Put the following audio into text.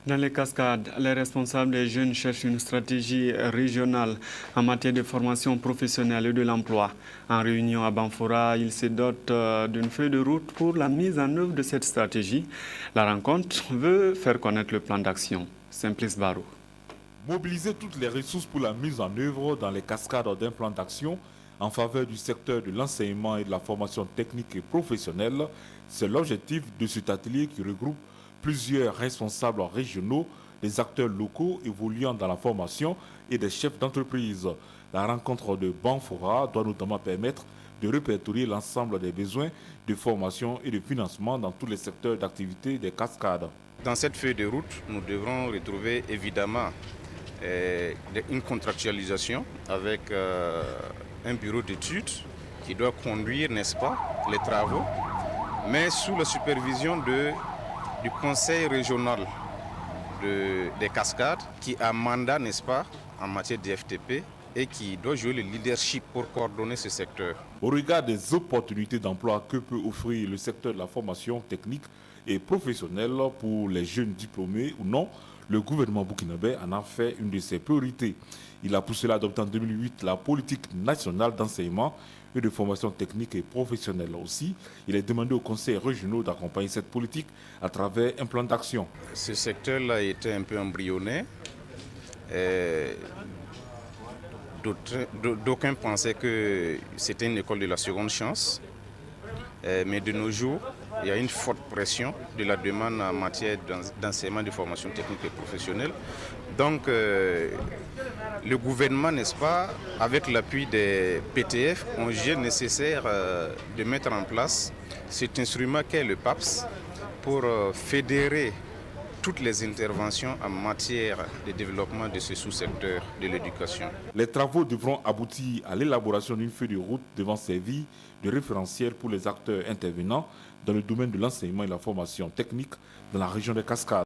Dans les cascades, les responsables des jeunes cherchent une stratégie régionale en matière de formation professionnelle et de l'emploi. En réunion à Banfora, ils se dotent d'une feuille de route pour la mise en œuvre de cette stratégie. La rencontre veut faire connaître le plan d'action. Simplice Barou. Mobiliser toutes les ressources pour la mise en œuvre dans les cascades d'un plan d'action en faveur du secteur de l'enseignement et de la formation technique et professionnelle, c'est l'objectif de cet atelier qui regroupe plusieurs responsables régionaux, des acteurs locaux évoluant dans la formation et des chefs d'entreprise. La rencontre de Banfora doit notamment permettre de répertorier l'ensemble des besoins de formation et de financement dans tous les secteurs d'activité des cascades. Dans cette feuille de route, nous devrons retrouver évidemment une contractualisation avec un bureau d'études qui doit conduire, n'est-ce pas, les travaux, mais sous la supervision du conseil régional des cascades qui a mandat, n'est-ce pas, en matière de FTP et qui doit jouer le leadership pour coordonner ce secteur. Au regard des opportunités d'emploi que peut offrir le secteur de la formation technique et professionnelle pour les jeunes diplômés ou non, le gouvernement burkinabé en a fait une de ses priorités. Il a pour cela adopté en 2008 la politique nationale d'enseignement et de formation technique et professionnelle. Aussi, il est demandé aux conseils régionaux d'accompagner cette politique à travers un plan d'action. Ce secteur-là était un peu embryonnaire. D'aucuns pensaient que c'était une école de la seconde chance. Mais de nos jours, il y a une forte pression de la demande en matière d'enseignement de formation technique et professionnelle. Donc, le gouvernement, n'est-ce pas, avec l'appui des PTF, ont jugé nécessaire de mettre en place cet instrument qu'est le PAPS pour fédérer toutes les interventions en matière de développement de ce sous-secteur de l'éducation. Les travaux devront aboutir à l'élaboration d'une feuille de route devant servir de référentiel pour les acteurs intervenants dans le domaine de l'enseignement et la formation technique dans la région des Cascades.